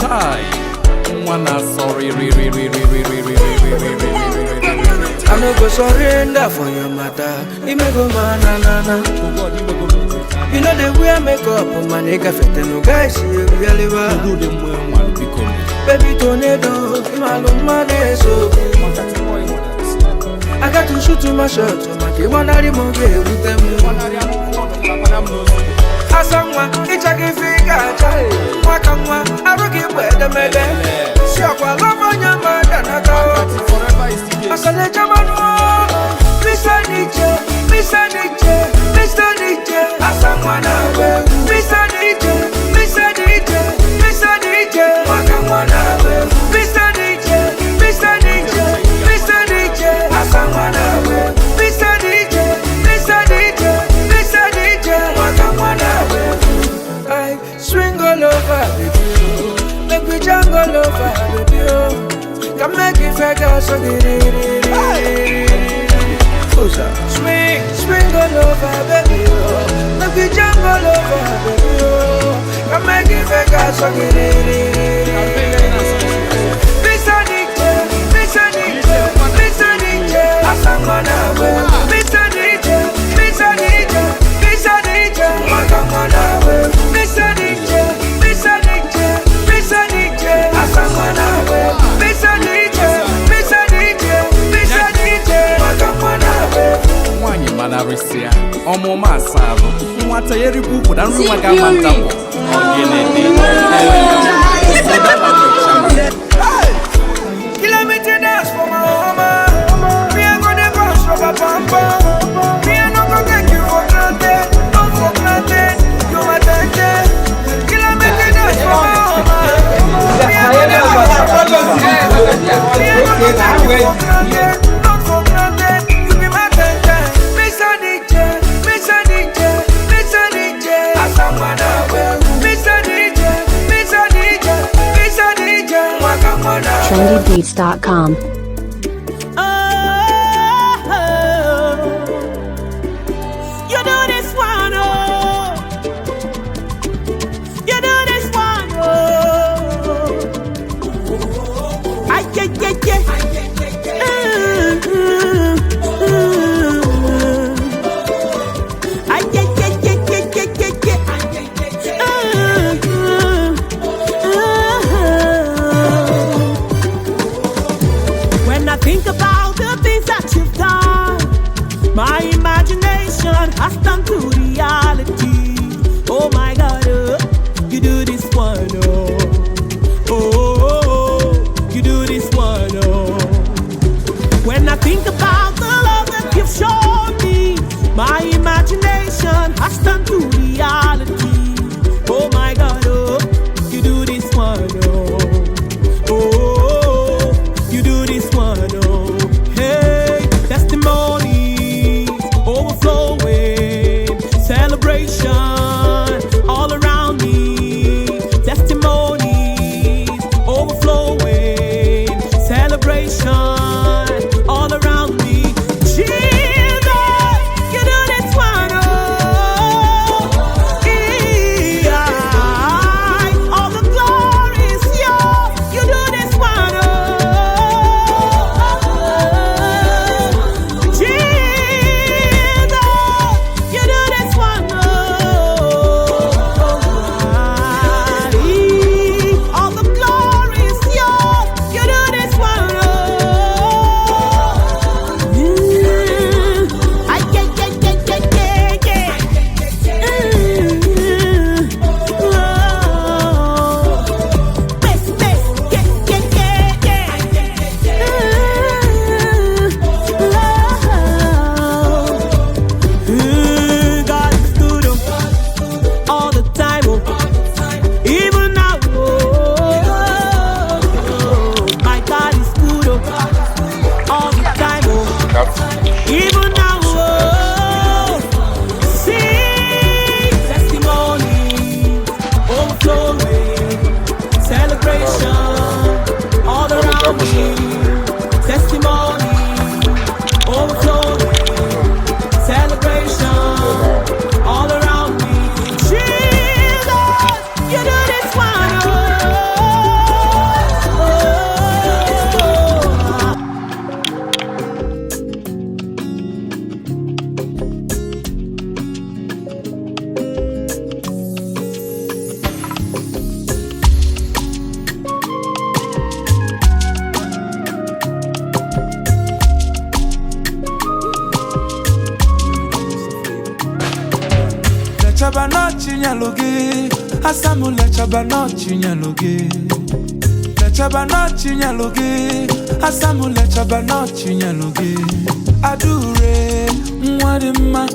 Wanna sorry, I no go surrender for your matter. You may go man, you know the way I make up, my nigga fit no guys, you really well. Baby tornado, my money so. I got to shoot to my shot, my kid wanna remove it with them. Asangwa, it's a give figure, Wakamwa, I rock it where the medal. Shakwa, love on your mother, I saw the Jamano, Mr. Nietzsche, Mr. Nietzsche, Mr. Nietzsche, Asangwana, Mr. Nietzsche, Mr. Nietzsche, Mr. Nietzsche, Wakamwana, Mr. Nietzsche, Mr. Nietzsche, Mr. Nietzsche, Asangwana, Mr. Nietzsche, Mr. Nietzsche, Mr. Nietzsche, Wakamwana. I swing all over, baby, make we jump all over, baby. Come make it fake, so get it. Swing all over, baby. Make we jump all over, baby. Come make it fake, so get it. Mr. Nietzsche, Mr. Nietzsche, Mr. Nietzsche, Asangwana, Mr. Nietzsche, Mr. Nietzsche, Mr. Nietzsche, Wakamwana, Mr. Nietzsche, Mr. Nietzsche, Mr. Nietzsche, Asangwana, Mr. Nietzsche, Mr. Nietzsche, Mr. Nietzsche, Wakamwana. Wanya Malarisia, Omo Masavo, what a yeri buku, and Rumagamantabo. Kilometer dance for my mama. We are gonna go from a pampa. We are not gonna take you for granted. Not for granted. You are tempted. Kilometer dance for my mama. We are gonna go from a pampa. We are not gonna take you for granted. Not for granted. You be my tempted. Mr. Nietzsche, Mr. Nietzsche, Mr. Nietzsche. Asangwana, Mr. Nietzsche, Mr. Nietzsche, Mr. Nietzsche. Wakamwana. trendybeats.com. You do this one, oh. You do this one, oh. Ay, yeah, yeah, yeah. Ay, yeah, yeah, yeah, yeah, yeah, yeah, yeah. When I think about the things that you've done, my imagination has turned to reality. Oh my God, you do this one, you do this one, When I think about the love that you've shown me, my imagination has turned to reality. Oh my God, you do this one, you do this one, Hey, testimonies overflowing, celebration all around me. Testimonies overflowing, celebration all around me. Jesus, you do this one, all the glory is yours. You do this one, Jesus, you do this one, all the glory is yours. You do this one, ay, yeah, yeah, yeah, yeah, yeah, best, yeah, yeah, yeah, God is good all the time, even now, my God is good all the time, even now, sing testimony, overflowing, celebration all around me. Testimony, overflowing, celebration all around me. Jesus, you do this one, chinyaloge asamu lechaba no chinyaloge lechaba no chinyaloge asamu lechaba no chinyaloge adure mwadima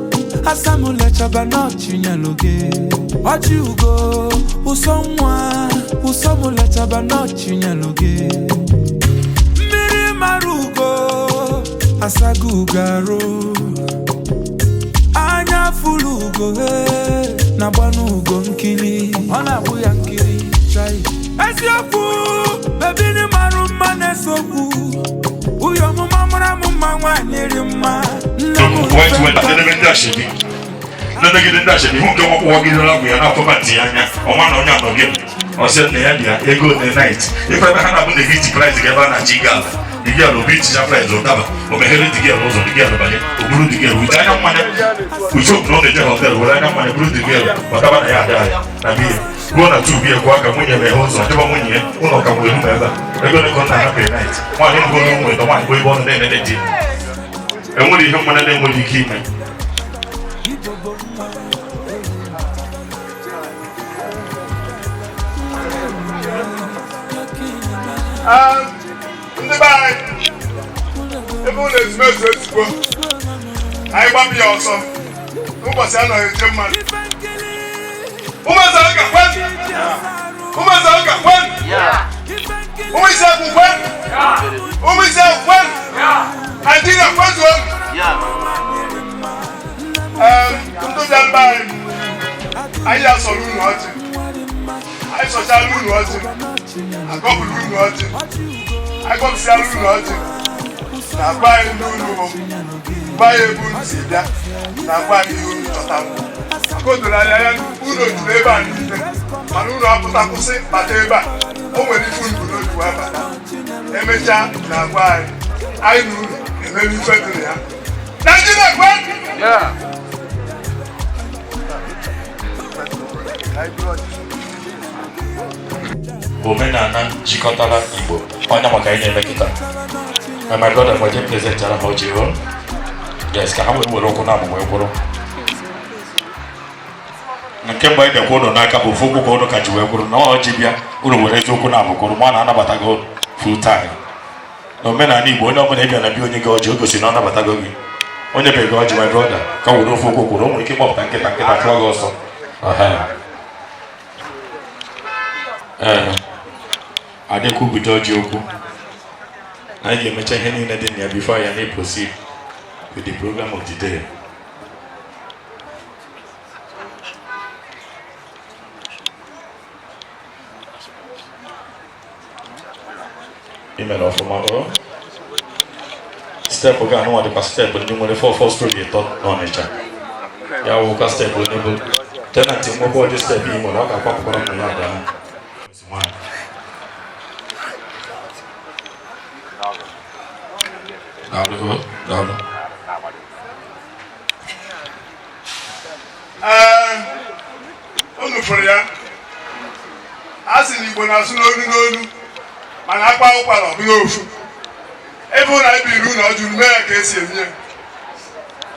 asamu lechaba no chinyaloge wajugo usomwa usomu lechaba no chinyaloge miri marugo asagugaro anya fulugo na banugo nkiri ona buya nkiri chai esioku baby ni maru mane soku uyo mu mamura mu manwa nyeri ma wait ndashemi ndagide ndashemi hunke mo kwagire la buya na property anya o ma na onya no game o se ne ya dia ego the night if I had a bit price get na jigala digia lo bit ja price o taba o me hele digia lo zo digia lo bale o buru digia lo tanya mane we should know the hotel wala na mane buru digia o taba na ya da na bi go na tu bi e kwa ka munye me hozo taba munye uno ka mu enu eba ego ne kon na happy night mo ani go no mu to ma go ibo ne ne ti e mo di hom mane ne mo di ki me Bye. Even the message go. I want you also. Who was I know a German? Who was I got when? Who was I got when? Who is that when? Who is that when? I did a first one. To that by I just saw you watching. I saw you watching. I got you watching. I got to now buy new buy a good cedar, now buy you I go to the island, who knows to labor and who know what I say, but ever. Oh, when you food will not do ever. Now buy I knew and then you fed to the yeah. Omenana jikọtara Igbo onye maka anyị na-emekịta na my brother for them present ara ha oji ro yes ka ha were okwu na amụmụ ekwuru nke mgbe anyị na-ekwu ụnụ n'aka bụ ofu okwu ka ụnụ ka ji wee kwuru na ọ ji bịa ụnụ were eziokwu na amụkwuru ma na-anabatago full time na omenala Igbo onye ọbụla ịbịa na bịa onye gị ọjị o gosi na ọ nabatago gị onye be gị ọjị my brother ka were ofu okwu kwuru o nwere ike ịkpọpụta nkịta chụọ gị ọsọ Adeku bido ji okwu I ga-emecha ihe niile dị na ya before I may proceed with the program of the day. Email of my step again, no other step, but you want to fall through the thought on nature. Ya will step with the tenant in what this step in what I can pop on unu fụrụ ya a sị na Igbo na-asụ n'olu mana akpa ụkwara ọ bụla ofu ebe ụlọ anyị biri ụlọ ọjụ mee ya ka esi eme ya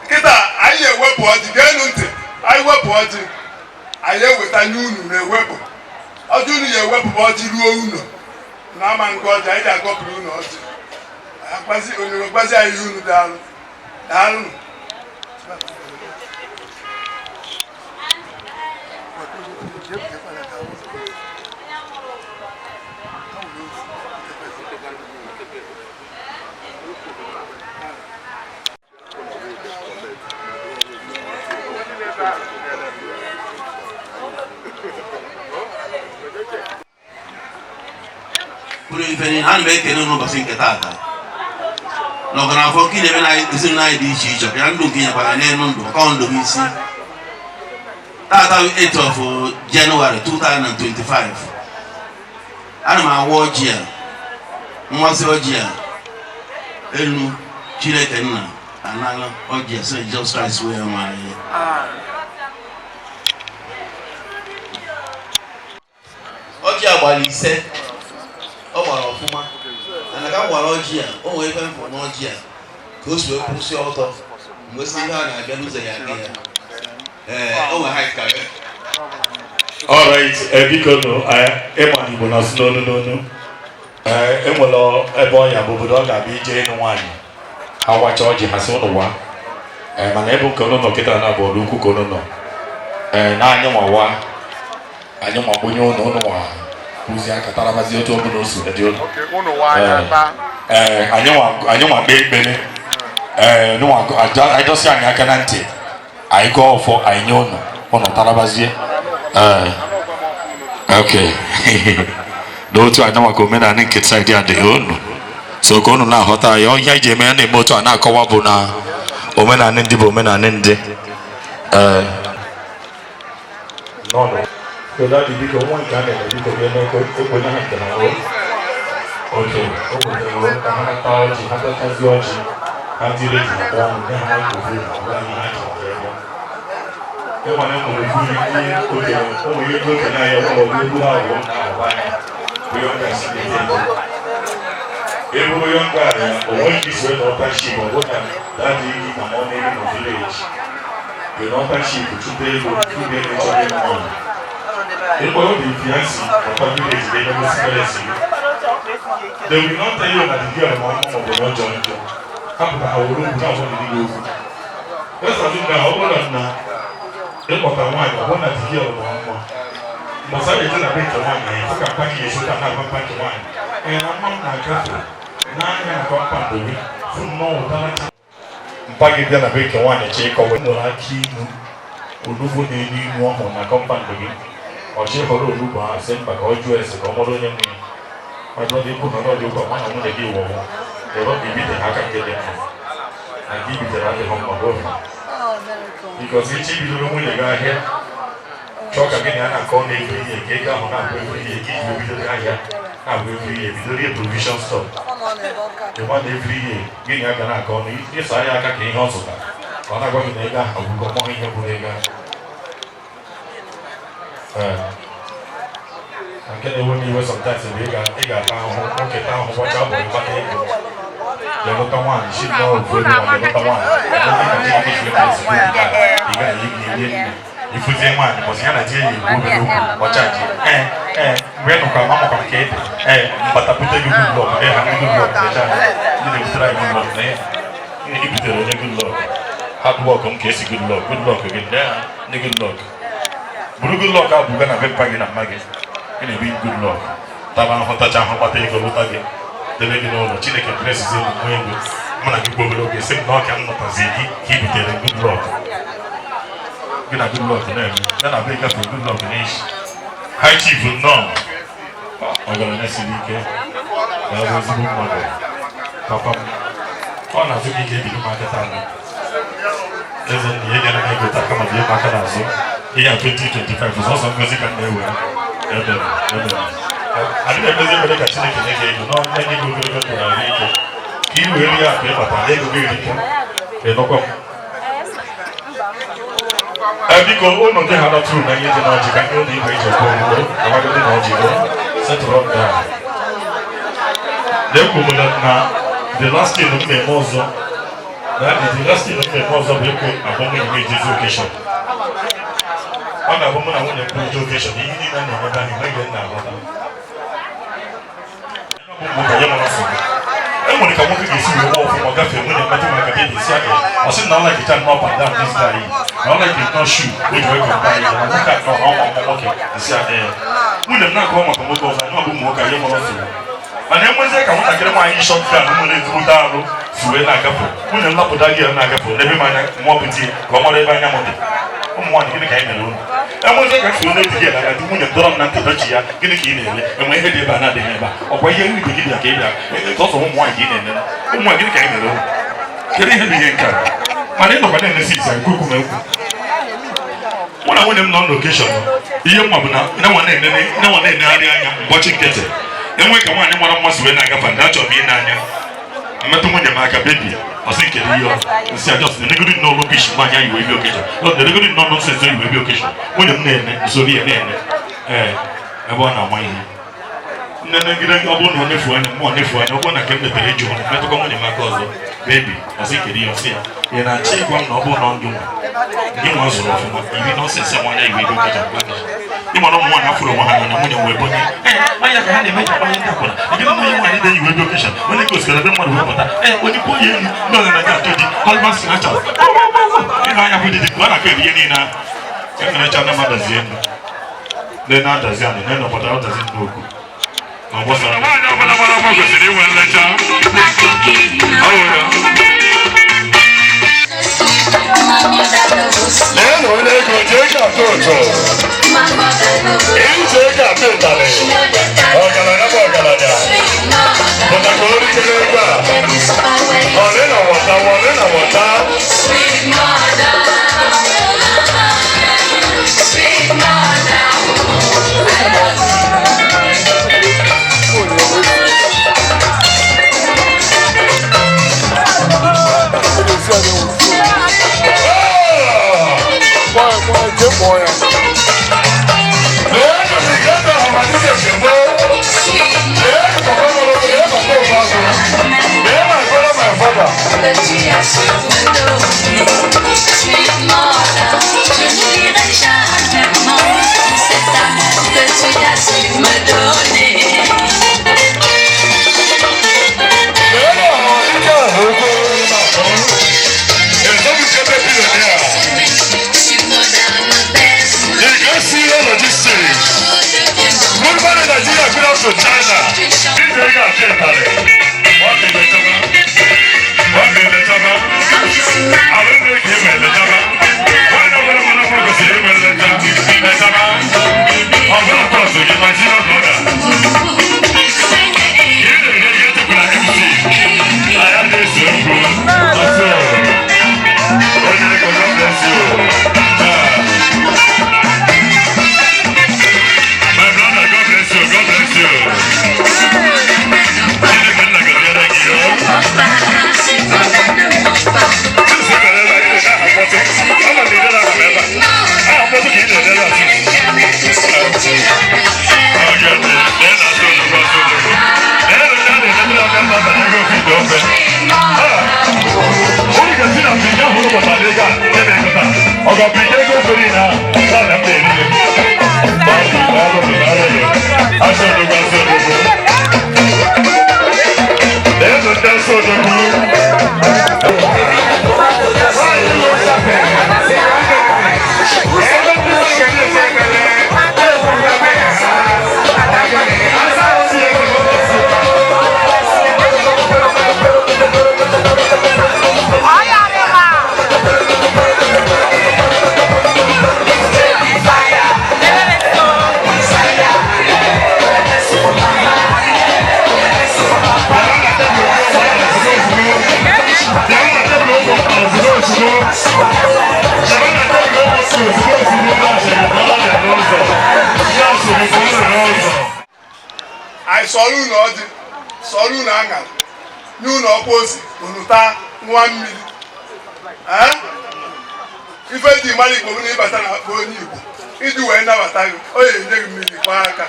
nkịta anyị ewepụ ọjị geenụ ntị anyị wepụ ọjị anyị eweta nye unu na-ewepụ ọjị unu ya ewepụ ọjị ruo unu na ama nke ọjị anyị ga-agọpụrụ unu ọjị onyere gbazi anyị unu daalụ daalụ Puro ifeni han be kene no basin ketata no kana fo kile be na isin na di chi cho ya ndu kinya pa ne no ndo ka ndo bisi tata 8 of January 2025 ana ma wo jia mwase ojia enu chile kenna anala ojia so just Christ we ma ojia gbalise ọ gbara ọfụma ana ka gwara ọjị a o nwere ife mfụ n'ọjị a ka o si wee kwụsị ọtọ mgbe si ihe a na-abịa n'ụzọ ya aka ya o nwere haịt karịa All right, because everyone Igbo na so no. Enwelo ebe oya bobodo ga bi je nu nwanyi. Awa chọọchị ha so no wa. Mana ebe kono no kita na bodo ukwu kono no. Na anyị nwawa. Anyị nwa bonye ono wa. Kuzi aka tarabazi otu obodo osu dị ono. Okay, unu wa ya ta. Anyị nwa kpe ekpere. No wa ajosi anyị aka na ntị. Anyị go ofo anyị nye ono tarabazie. Okay. N'otu anyị nwa ka omenala nkịta dị adịghị unu. So ka unu na-aghọta ya ihe iji eme ya na-eme otu a na-akọwa bụ na omenala ndị bụ omenala ndị. Kedu biko nwa nke a na-eme biko ga-eme ka ekwenye ha nke na o. Okay, o kwetara ka ha nata ọjị, ha tatazi ọjị, ha tiri eji akpọ ọnụ, nye ha ofe na ọbụla ihe ha chọrọ ebe. Ịma na enwere ofu ihe okenye, o nwere ihe okenye anyị ọbụla ọbụla egwu ha ọbụla na-ahụba anya. Every young guy, or when this way, not that sheep, or what that is, I'm on in the village. You're not that sheep, but you pay for 2 days of money. It will be fancy, but for village, they never see. They will not tell you that the girl of the one joint. How about our room now? What did you do? That's a thing now, all of now. They got a wine, I want to hear one. But I didn't make the wine, I took a package, you should have a pack of wine. And I'm not my careful. Mpagi bịa na beke nwaanyị chee ka ọ nwere aka inu olugbo na-elu inu ọhụrụ na kọmpandụ gị ọchị họrọ olugbo ahụ sị mkpa ka ọ jụọ ese ka ọ mụrụ onye nwunye ọdụ ikwu na ọdụ ụkwa mana nwunye gị wọwụ ebe ọ ga-ebite ha aka nke dị mma na gị bitere adịghị mma bụ ofe bikọs echi bidoro nwunye gị ahịa chọọ ka gị na ya na-akọ na-ebu ihe ka ego ahụ na-abụ ebu ihe ka iji bidoro ahịa every year, we do a provision store. The one every year, getting a gana corner. Yes, I got a house of that. On a going to nega, I will go more in your bodega. I can't even know sometimes a big town, okay, town, watch out for the the local one, she know very well the local one. If you say one, because you're not here, you will watch out. When you come up with it, but I put a good look, they have a good look, they didn't try good look there. You put a good look. Hard work on case good luck again there, the good luck. Good luck, I'm going to get packing up Maggie. In a big good luck. Taban Hotaja, Hopate, Hotage, the lady know the Chile can press in the way with Monaco, the same knock and not as he would get a good luck. Get a good luck in them, then I make up a good luck in each. High chief would know. I'm going to see the that was a good mother. Papa, on a big game in market. There's a year and I go to come and be a Macanazo. Here 2025 was also music and they were. I didn't know that I didn't know any good to the he really are but I didn't really Because one of them had a true name, you can only wait for I want to know settle up there. Then woman now, the last thing of the Mozo, that is the last thing of the Mozo, we put a woman in this location. On a woman, I want to put location, he didn't know that he made it now. And when you come up with the wall from a gaffy, when you met him like a baby, I said, not like you turn up and down this guy. Not like you don't shoot, which way you buy it. I think I know how I'm okay. You see, when I'm not going to move, I know who work. I am also. And then when I come, I get my shot down, when they go down, to a nagapo. When I'm not put that here, nagapo, never mind, more petty, come on, every money. One in the kind of room. And when I feel it together, I do when you're done not to touch you, get a key in it, and when you did by another neighbor, or why you begin a game, it's also one in it. Oh, my good kind of room. Get in the car. My name of my name is Cook. When I went in on location, you no one in the area watching get it. Then we come on and one of us when I got that job in Nanya. I'm not doing the market baby. I think you see, just the negative no location, my you will be occasion. Not the negative no nonsense, you will be occasion. When you name it, so be a name. I want to mind. Then I get a bone on the phone, one if I don't want to get the region, not to come in my cousin. Baby, I think you see. And I take one noble on you. Give us off, if you don't say someone, I will be occasion. ịma na ụmụ nwaanyị afụrụ onwe ha anya na nwunye nwee bonye anya ka ha na-eme nyakwanye ndị akwụna ebe na onye nwaanyị dị iwe edokeshọn onye gosikara ebe mmadụ wepụta onye kwuo ya elu ndị ọzọ na-aga atọ di husband snatchers ịna anya bụ didi a na-akọ ihe niile ahụ emerecha na madazi elu ndị na-adazi anị na ịnọpụta ọdazi ndị okwu ma gbasara nwaanyị ọbụla gbara afọ kwesịrị inwe nlecha Neno nego jega toto. Jega petale. Ogalanya bogalanya. Kota kori kelega. Walena wata. Sweet mother. Sweet mother. To China, I saw you na you know post unuta nwa mmiri ife di mali ko ni bata na ko ni igbo idi we na bata yo o ye nye gị mmiri kwa aka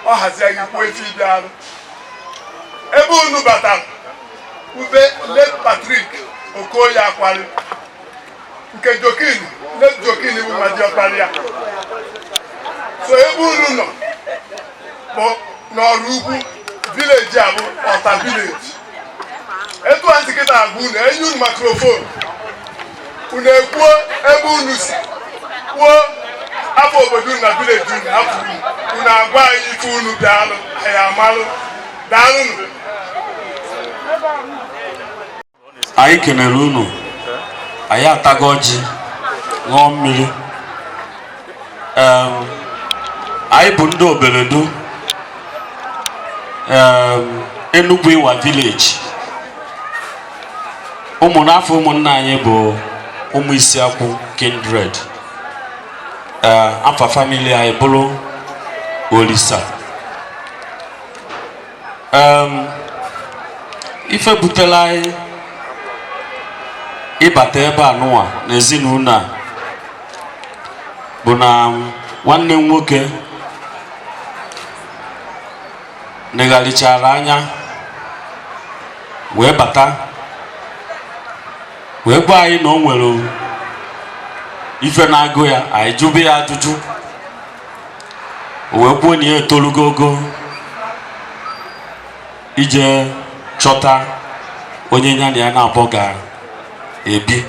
ọ hazi gị kwa efi bịarụ ebe unu bata ube let Patrick Okoye akwali nke Jokini let Jokini bụ maji ọkpali ya so ebe unu nọ bụ n'ọrụ ugwu village abụ Ọta village etu a nkịta agụ unu enye unu microphone unu ekwuo ebe unu si kwuo afọ obodo na village unu afọ unu agwa anyị ife unu bịalụ anyị amalụ daalụnụ. Anyị kenere unu, anyị atago ọjị ṅụọ mmiri. Anyị bụ ndị Oberedu Enugu Iwa village. Ụmụnafọ ụmụnna anyị bụ ụmụ Isiakwụ kindred. Afa family anyị bụrụ Olisa. Ife butela anyị ịbata ebe a nụwa n'ezinụlọ a bụ na nwanne m nwoke negharịchara anya wee bata wee gwa anyị na o nwere ife na-agụ ya. Anyị jụbe ya ajụjụ wee gbuo na ya etolugogo ije chọta onye nya na ya na-abọ ga-ebi.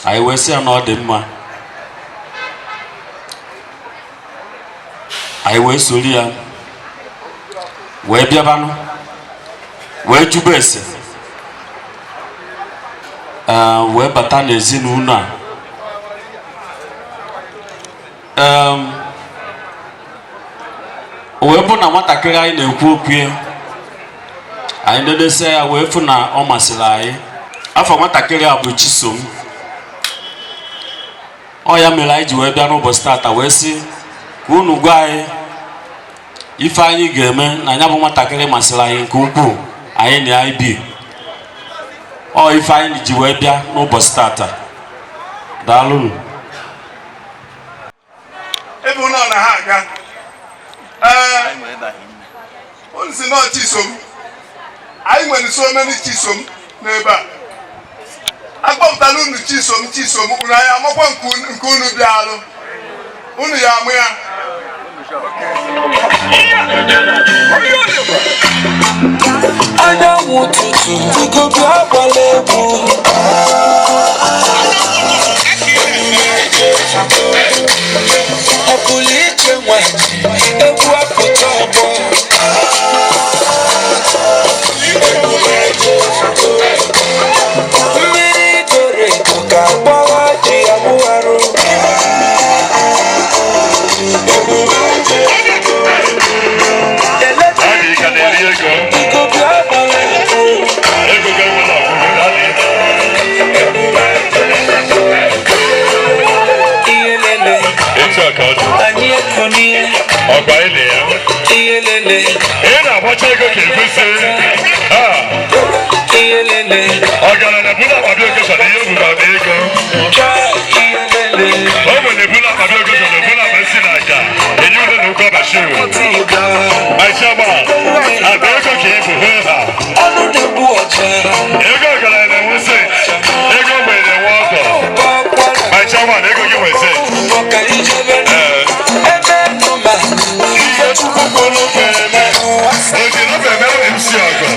Anyị wee sị ya na ọ dị mma, anyị wee sori ya wee bịabanụ wee jube ese wee bata n'ezinụlọ a. wee bụ na nwatakịrị anyị na-ekwu okwu ya, anyị dedese ya wee fụ na ọ masịrị anyị. Afọ nwatakịrị a bụ Chisom. Ọ ya mere anyị ji wee bịa n'ụbọchị tata wee sị ka unu gwa anyị ife anyị ga-eme na ya bụ nwatakịrị masịrị anyị nke ukwuu, anyị na ya bi. Ọ ife anyị ji wee bịa n'ụbọchị tata. Daalụ. Ebe ụlọ na ha aga onzi na Chisom, anyị nwere so many Chisom n'ebe a. Akpọpụtara unu Chisom unu anyị amakwa nke unu bịalụ unu ya amụ ya. Anyanwụ ụtụtụ igobi agbala egwu ọpụlụ iche nwe egwu apụta ọgbọ mmiri doro edo ka agbawa ji agbụgharụ igobi agbala egwu anyị ekonie iyelele iyelele ọgaranya bụla akpabi okeshọn ihe obubu abụ ego iyelele o nwere bụla akpabi okeshọn bụla ma esi na aka enye ụlọ na ụkọ bashiru aishama akpa ego ka ịbụ hụ ha ọnụ na-egbu ọcha ego ọgaranya na-enwe senti ego mgbe na-enwe ọgọ aishama na ego gị nwe senti ọka ijebe ebe nọma ihe chukwu kwuru ga-eme oji nọba emere MC ọgọ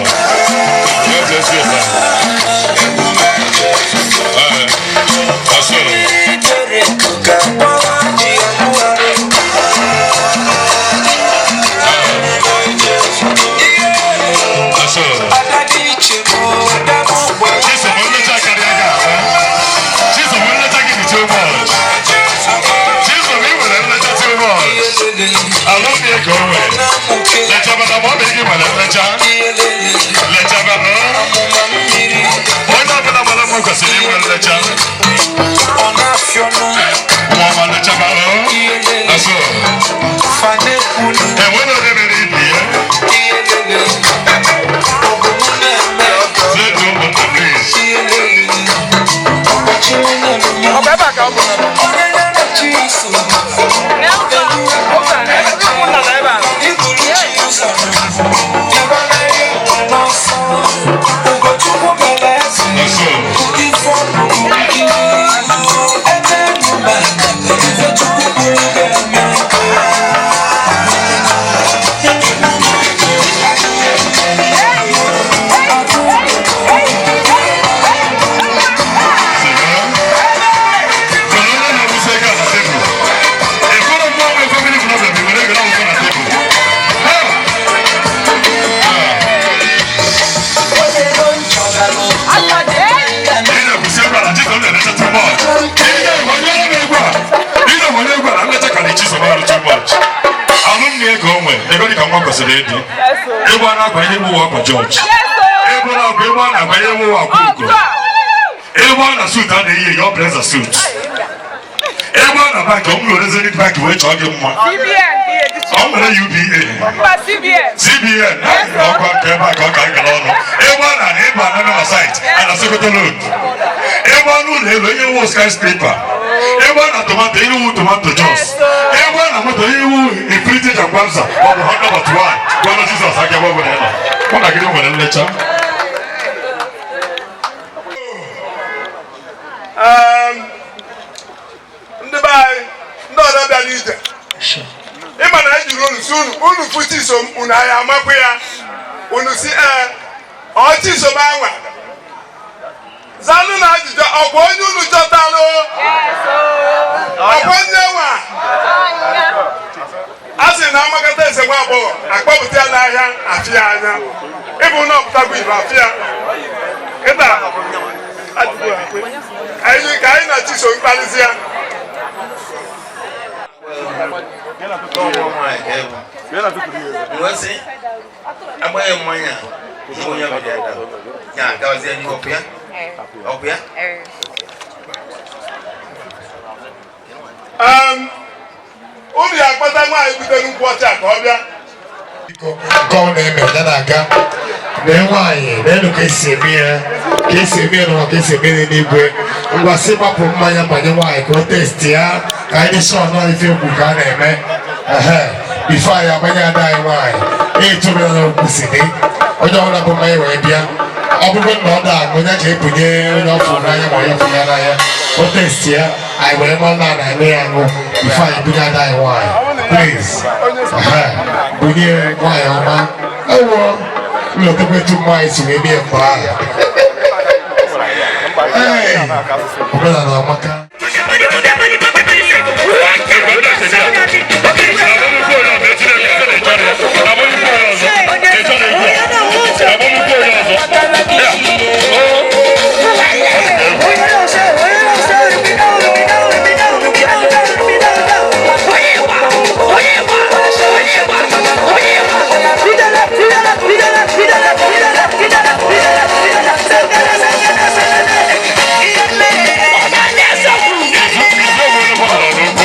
George. Everyone a suit and a your blazer suit. Everyone a bank, I'm going to back to which I give one. I'm going to UBA. CBN. Everyone and everyone on a site and a second load. Everyone who live in skyscraper. Everyone at tomato juice. Everyone at the inflated and banza of the hundred of one. One of Jesus, I get over there. What I get over the lecture. ịma na ejiri unu si unu pụta isom unu ahịa amakwa ya unu si ọchị isom anwa zanụ na ajụjụ ọkwa onye unu chọtalụ ọkwa onye nwa a sị na amakata eze nwa agbọghọ akpọpụta ya n'ahịa afịa anya ịbụ na ọpụtagbu ibe afịa kịta anyị ka anyị na chiso mkparịsị ya agbaghị mmanya onye ya gawazie n'ihu ọkụ ya unu ya akpata nwaanyị butere nkwụ ọcha ka ọ bịa nke ọ na-eme ya na-aga na nwaanyị na-enu ka esi eme ya na ka esi eme n'igwe ngwa sị gbapụ mmanya banye nwaanyị ka o testi ya ka anyị sọ nọ ife egwu ka a na-eme bifo anyị agbanye ada anyị nwaanyị etobere na okwusiri onye ọbụla bụ mmanya wee bịa ọ bụrụ na ọ da-aṅụ ya ka ebunye onye ọfụ n'anya ma onye ọfụ ya n'anya o testi ya anyị wee mara na na-eme ya aṅụ bifo anyị bunye ada anyị nwaanyị please bunye nwaanyị ọma ewo ụlọtekwetu nwaanyị si wee bịa mgbe ahụ omenala amaka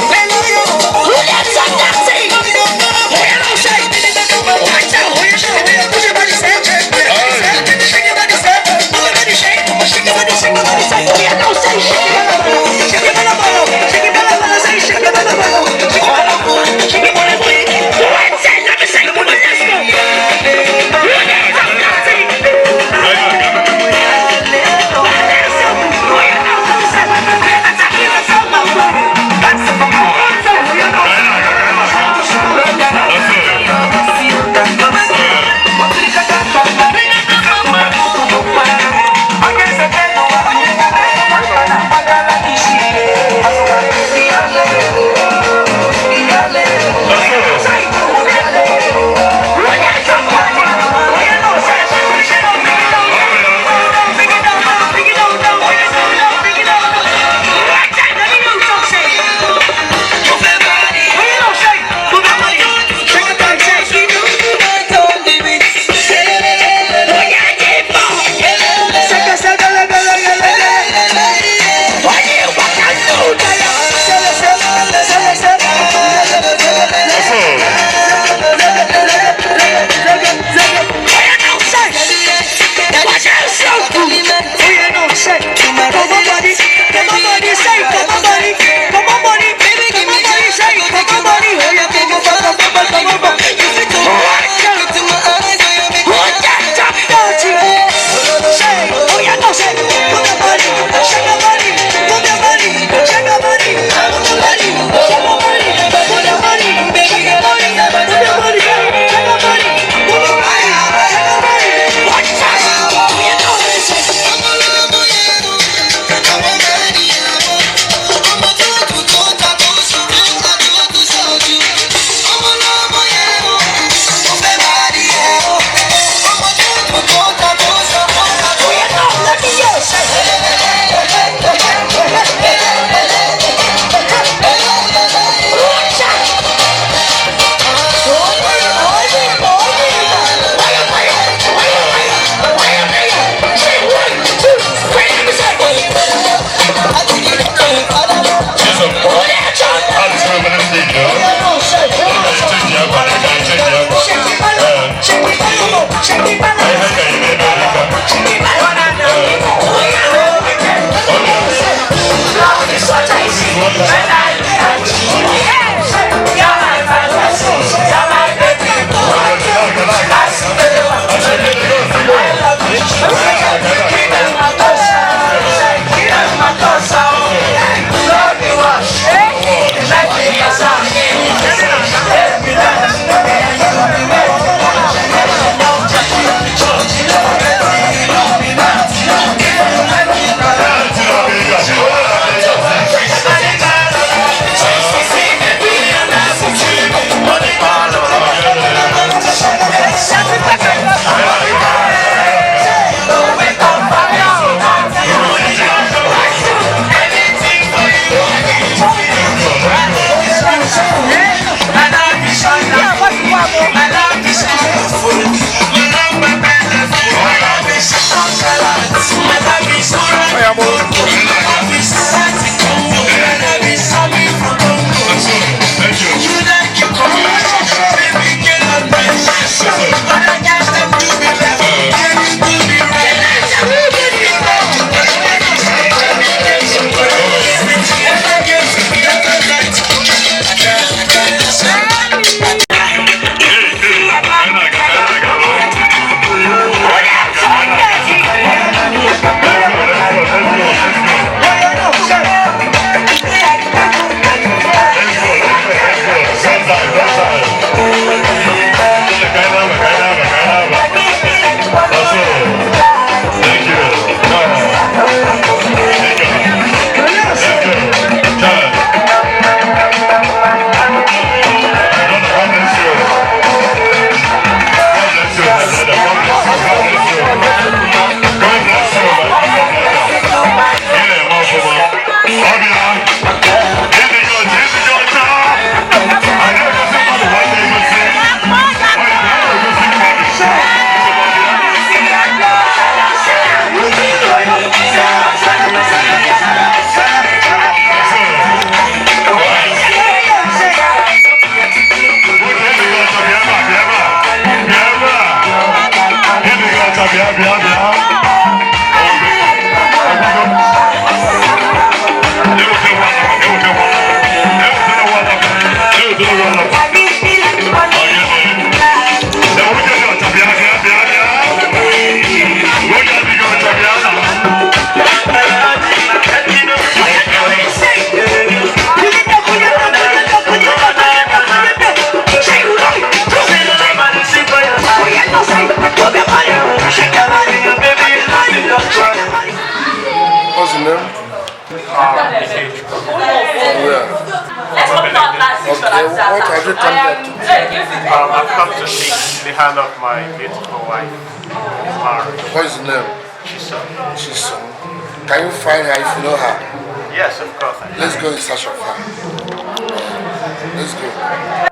Hallelujah. I've come to shake the hand of my beautiful wife, Mara. What is the name? Chisom. Chisom. Can you find her if you know her? Yes, of course. Let's go in search of her. Let's go.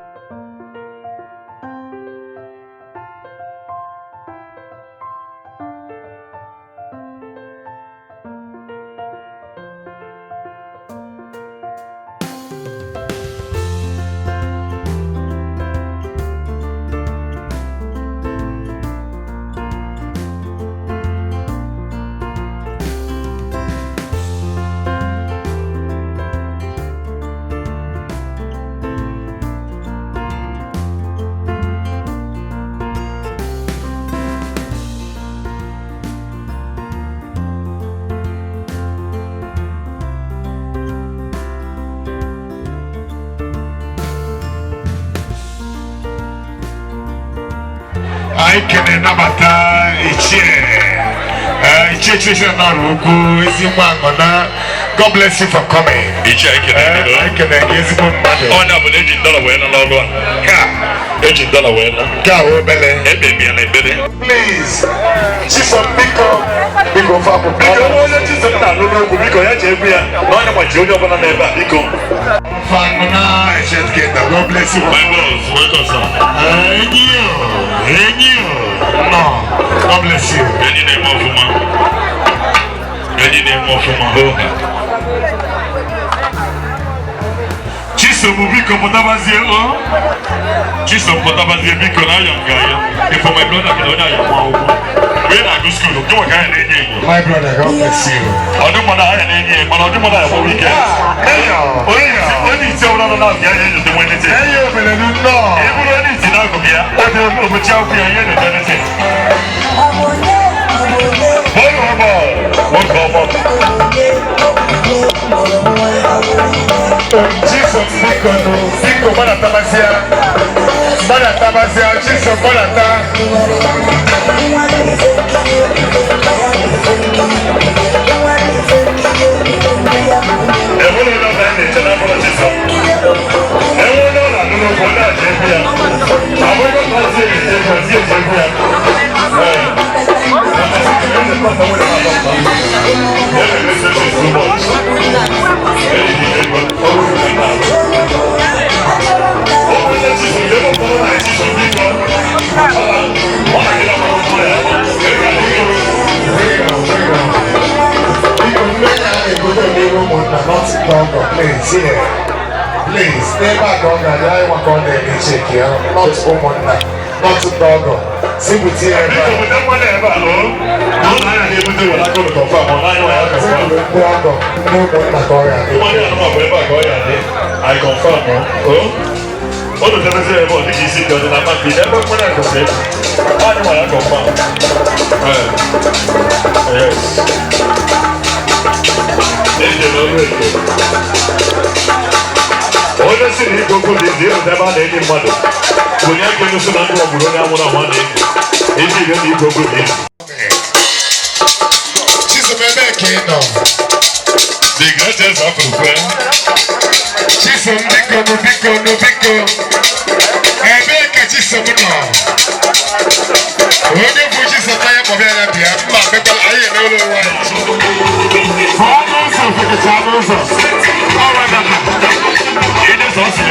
I can nabata God bless you for coming. I can honorable agent Delaware and Lord. Agent Delaware. Please, she's a big for God bless you. My boss, welcome, sir. No, God bless you. Any name of woman. Any name of woman. Chisom Biko Potabazie. Chisom Potabazie Biko na Yangaya. If for my brother, I am when I go school, do what kind of my brother, God bless you. I don't want to hire any, but I don't want to have a weekend. Hey, only so not enough. Yeah, the Wednesday. Hey, you know, everybody is not here. I don't know what you're here. Jesus, Biko, Bana Tabasia, Jesus, Bana. Please, please, never go there. I want to go there and check here. Not woman, not dog. See with you. I confirm. All of them say about this is done in a man. They never want to say. I don't want to come back. Yes. Honestly, you go to the zero, never any mother. When you get to the number of money, if you go to this. She's a baby kingdom. The greatest of the world. She's a Nico. I make a chisom now. When you put this a fire for me, my people, I know why. Farmers of the Chavos. All right, it is also a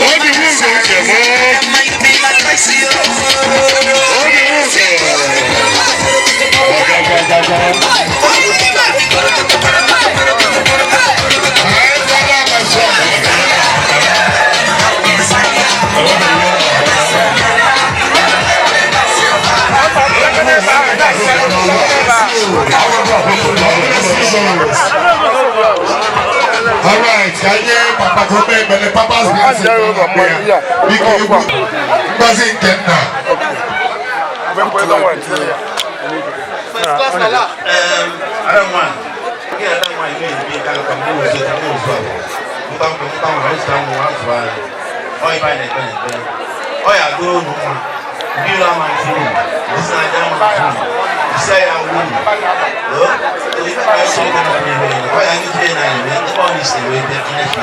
What do you All right, can you Papa go back and the Papa's because you wasn't getting now. I don't want. Yeah, I don't mind being a kind of community. Oh, if I didn't. Oh, yeah, go on. You are my food. This is my food. You say I win. So if I say that I'm going to why are you saying that? The body is the way that you have to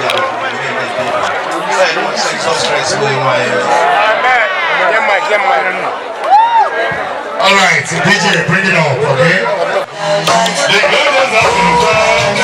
so I don't say so stress going on. All right, DJ, bring it on, okay? The girl is up in the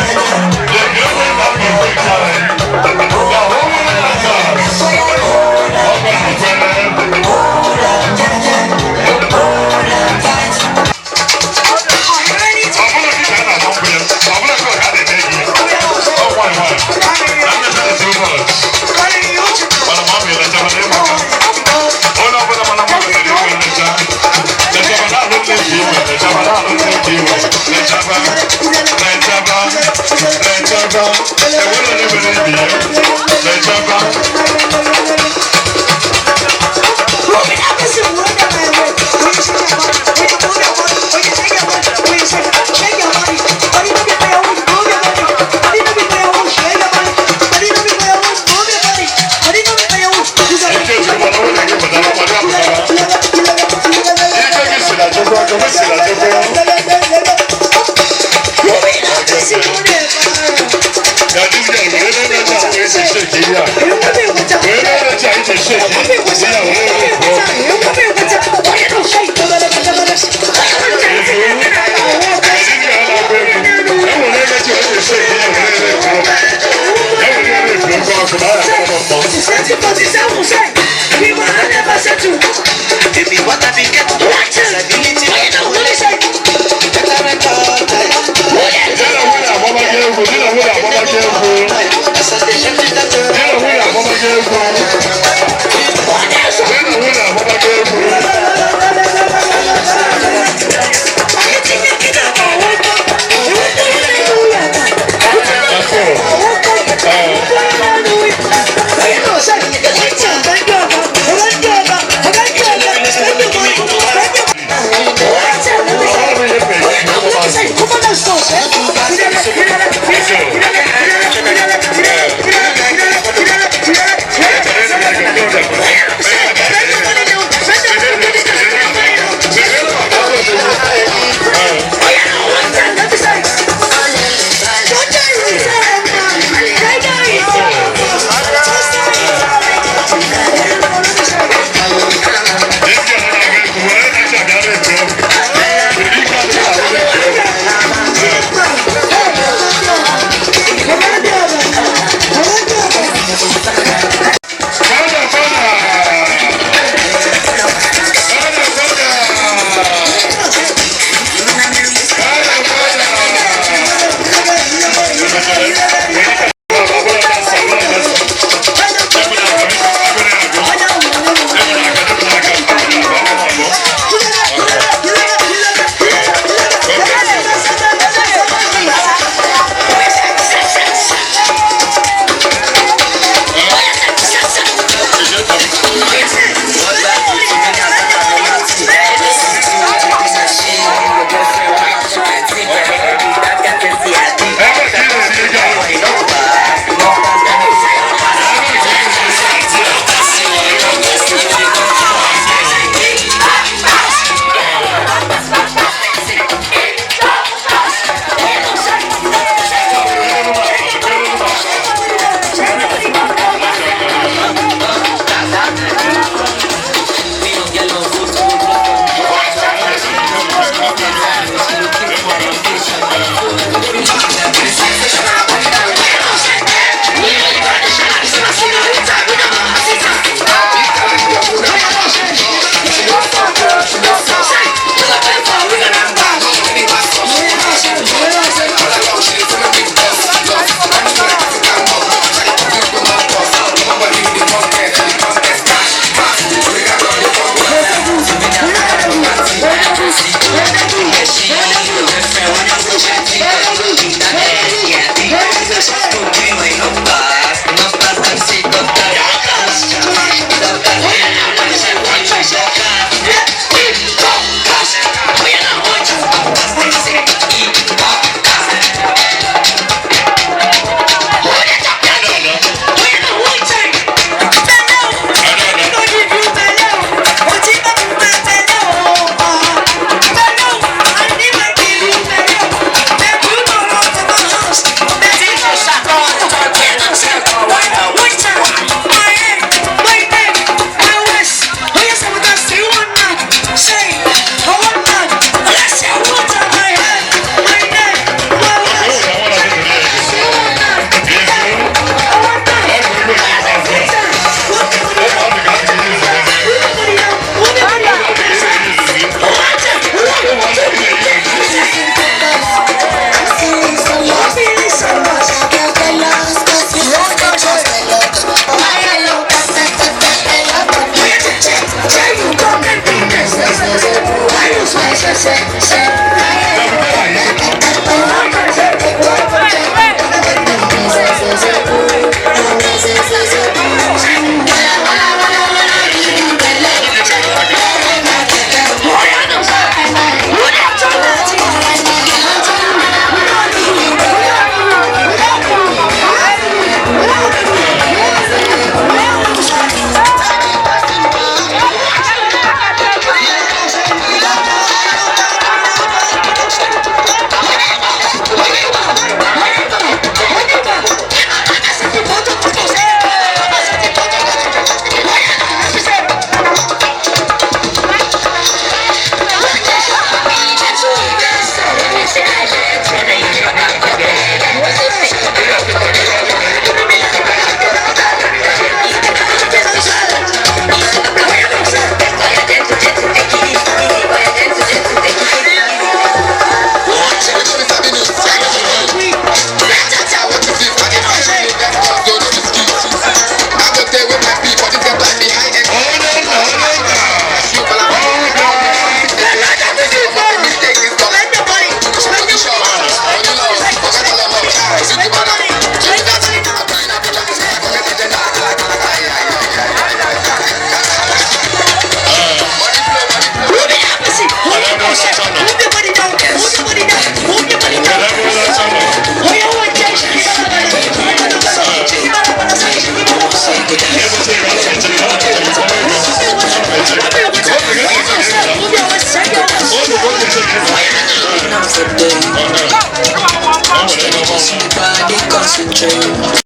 Just you body concentrate.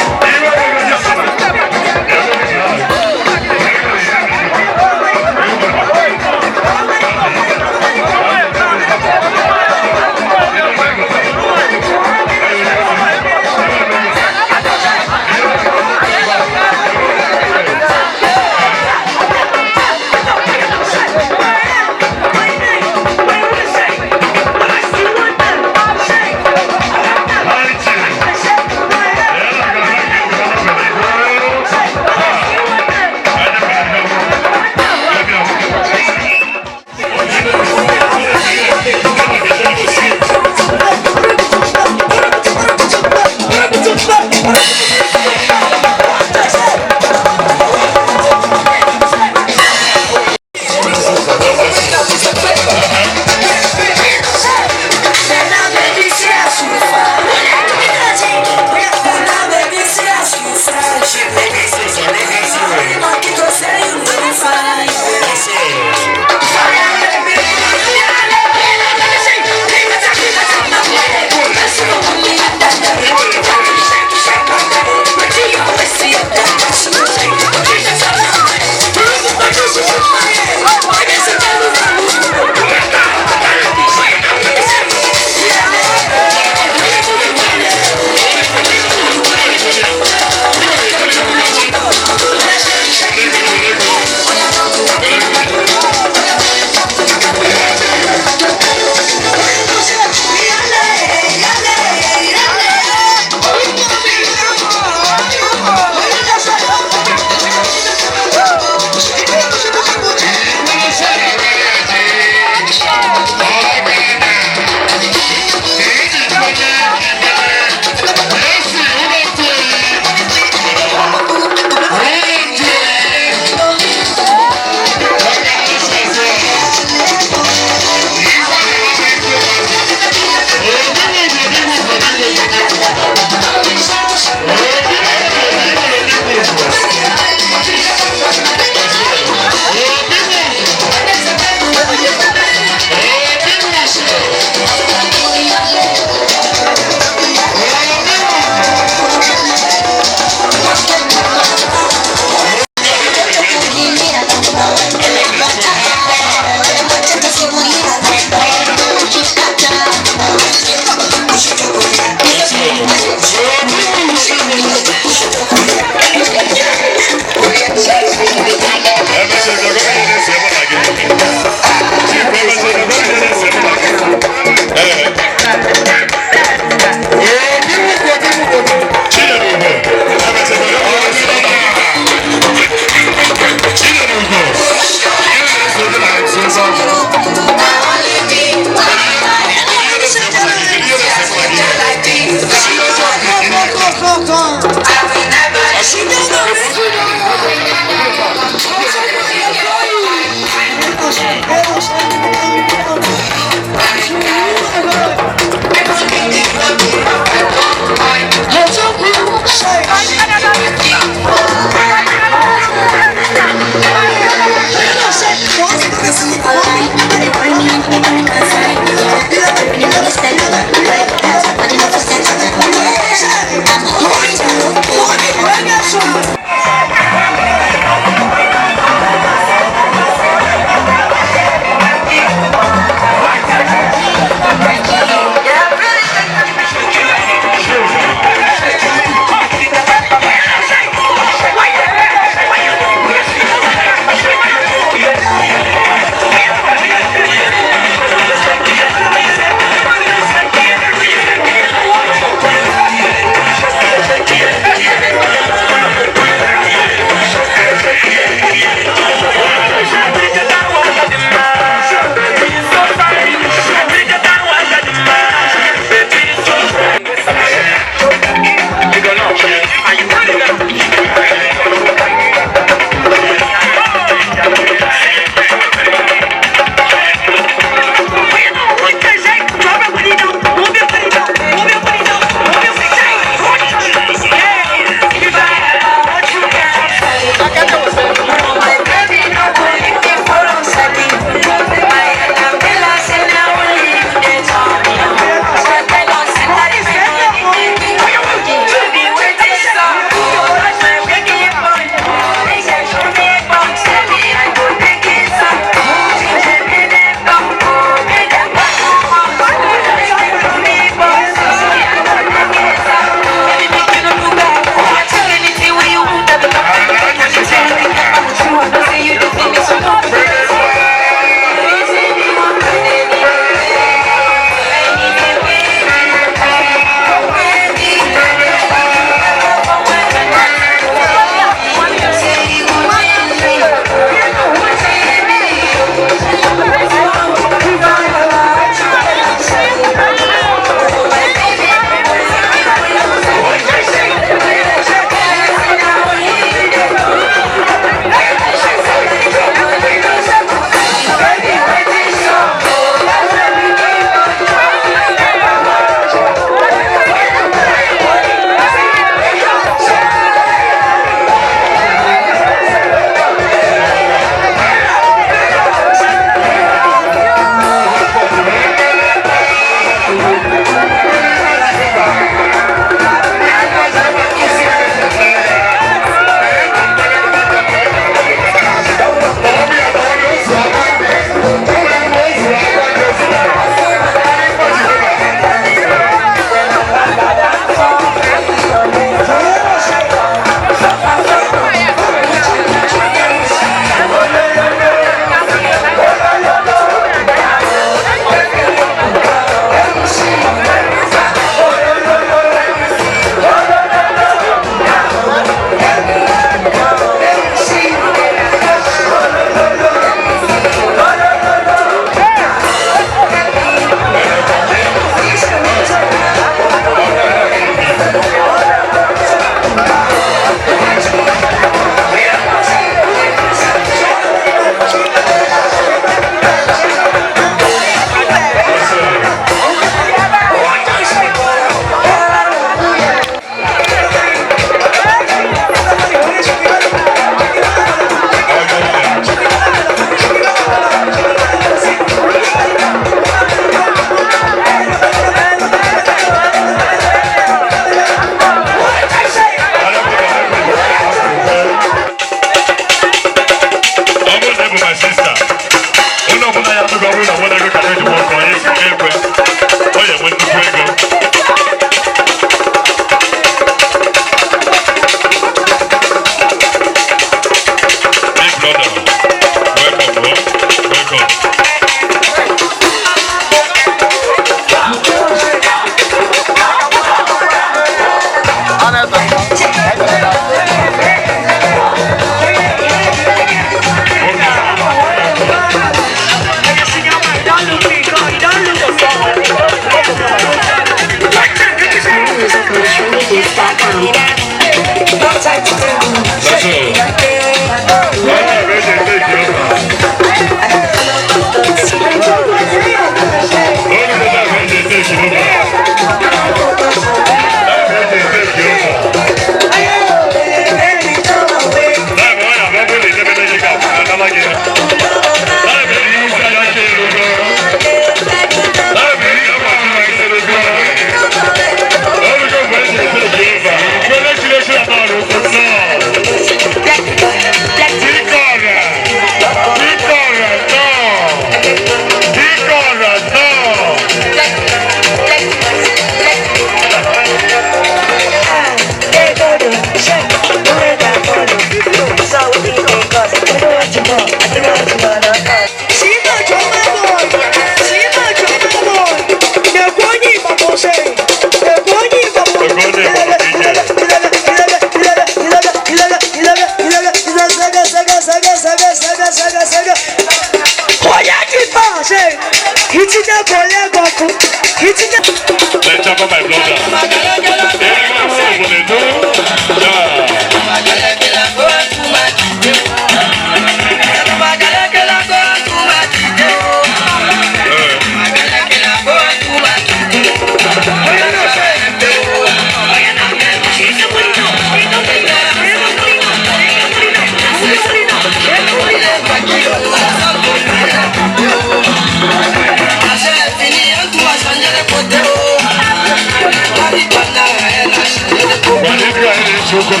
chocolate.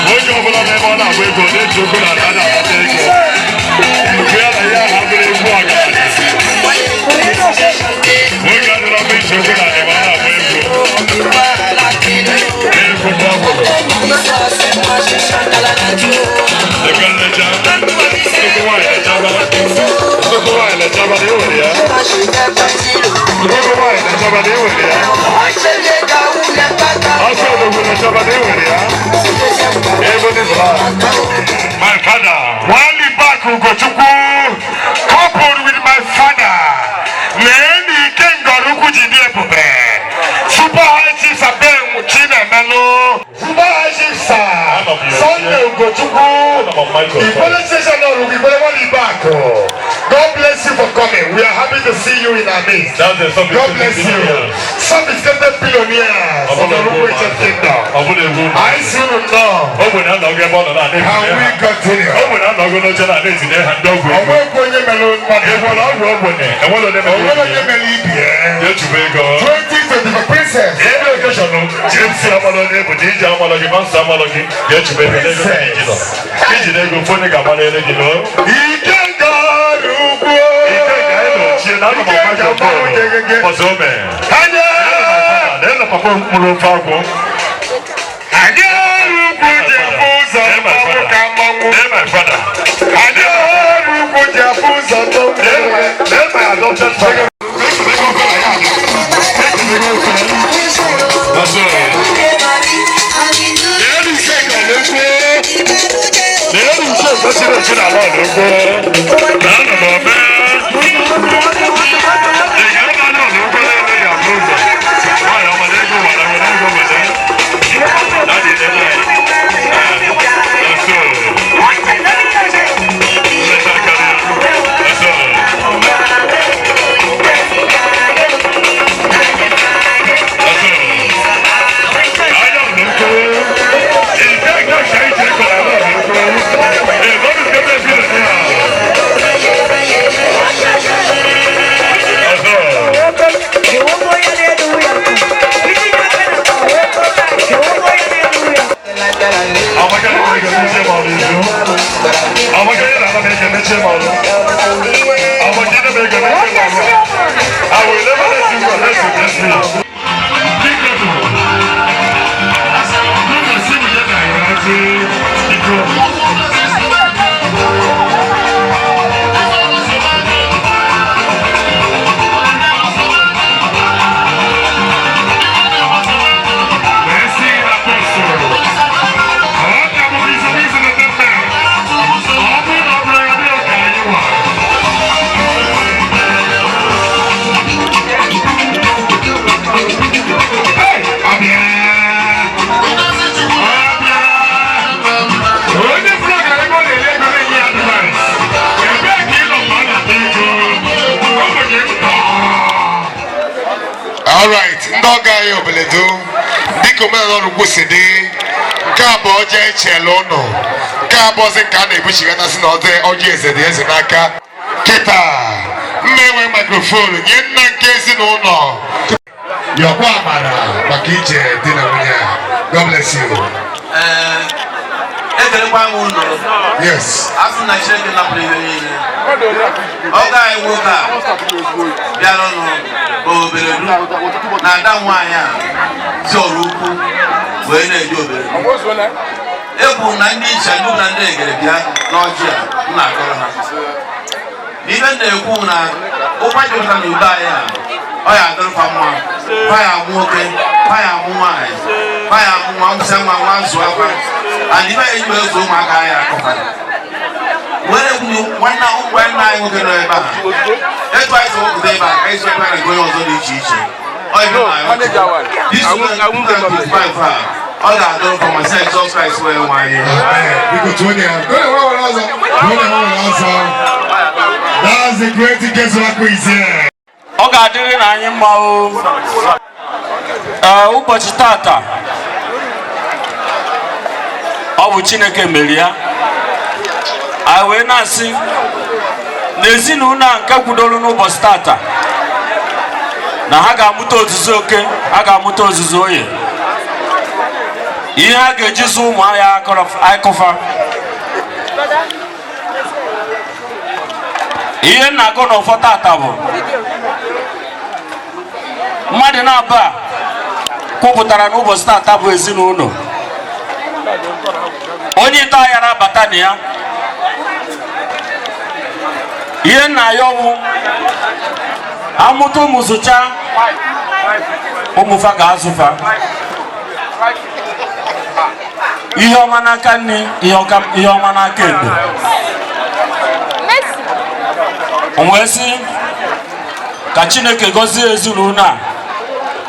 When you open up on that way, go to chocolate and I'll take it. We are the having one. We got to be chocolate and I'll wait my father, one back who go to coupled with my father. Nani can go to Kuji Super High Chiefs are being China Melo. Super High Chiefs are Sunday go to the police station or we will back. God bless you for coming. We are happy to see you in our midst. God bless you. Some discounted billionaires of the Russian kingdom. I see you now. Can we continue? Princess. Chelono, Cabos and Candy, which you got us not there, or yes, and yes, and Aka, Keta, Mewe microphone, Yen case in honor. Your Wamara, Makije, dinner, God bless you. Yes. After I check in the I woke up. Ebu na ndị nchegbu na ndị egerebịa n'ọjị a na-akọrọ ha n'ihe na-ekwu na ụkwa jụta na ube anyị a ọ ya adịrịkwa mma pa ya amụ nwoke pa ya amụ nwaanyị pa ya amụ nwa nkwụsị nwa nwa nzụ akwa and ife eji wee zụọ ụmụaka anyị akọfa were kwuru nwanne anyị nwoke nọ ebe a etu anyị si wepụta ebe a ka anyị si ebe a na nke onye ọzọ dị iche iche ọ ebe na this all that done for myself, Jesus Christ, where am I? Because that's the great guest who is here. Oga diri na anyị mma ụbọchị tata ọ bụ Chineke mere ya anyị wee na-asị n'ezinụlọ a nke kwudoro n'ụbọchị tata na ha ga-amụta ozuzu oke ha ga-amụta ozuzu oye ihe a ga-ejizi ụmụ ahịa akụfa ihe na-agụ n'ụfọ tata bụ mmadụ na-aba kwupụtara n'ụbọchị tata bụ ezinụlọ onye ite ahịa na-abata na ya ihe nna ya ọwụ amụta ụmụ zụcha ụmụfa ga-azụfa ihe ọma n'aka nne ihe ọma n'aka ekpe wee sị ka Chineke gọzie ezinụlọ a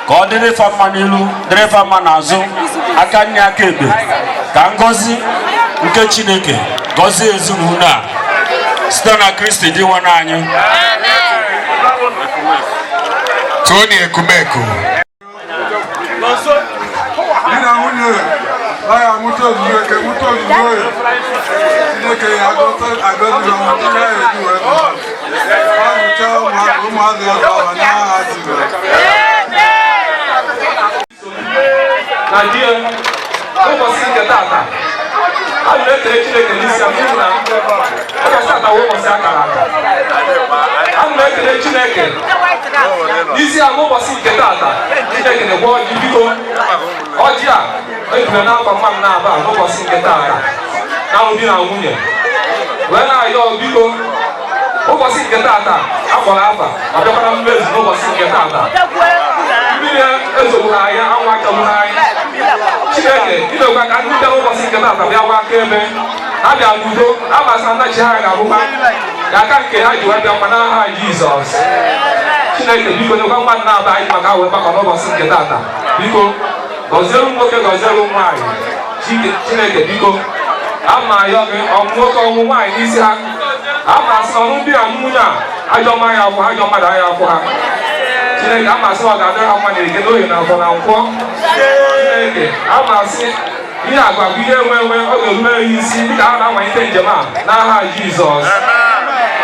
ka ọ dịrị fa mma n'ilu dịrị fa mma n'azụ aka nne aka ekpe ka ngọzi nke Chineke gọzie ezinụlọ a site na Kristi dị nwe anyị. Tony Ekumeku Nina nwunye ya amụta ozuzo eke mụta ozuzo ya Chineke ya agọzi na ọmụta ya eji wee amụcha ụmụazụ ya ọzọ n'aha Jizọs. Na di ụbọchị nke tata a na-ekele Chineke n'isi n'ihi na ụbọchị tata wụ ụbọchị akara aka. A na-ekele Chineke n'isi ala ụbọchị nke tata Chineke na-egwe ọjị biko ọjị a ejire n'afọ mma m na-aba n'ụbọchị nke tata na alụmdi na nwunye wee na-ayọ biko ụbọchị nke tata akpọrọ afa ma bịakwara mmezu n'ụbọchị nke tata mmiri ezogbu ha anya anwụ akagbu ha anya Chineke imekwa ka ndị bịara ụbọchị nke tata bịa gwa aka ebe ha bịa n'udo abasa nnachi ha ga-abụkwa ka aka nke ha ji wee bịakwa n'aha Jizọs. Chineke biko nyekwa mmadụ na-aba anyị maka wee gbakọ n'ụbọchị nke tata biko gọziere nwoke gọziere nwaanyị Chineke biko ama ayọ gị ọmụ nwoke ọmụ nwaanyị n'isi ha ama asị ọrụ ndị a nwunye a ajọ mmanya akwụ ha ajọ mmadụ anya akwụ ha Chineke ama asị ọ ga-adịrị ha mma na-eke n'ohi na afọ na nkwọ Chineke ama asị ihe agwa bụ ihe enwe ọ ga-erubere ya isi dịka ha na-amalite njem a n'aha Jizọs.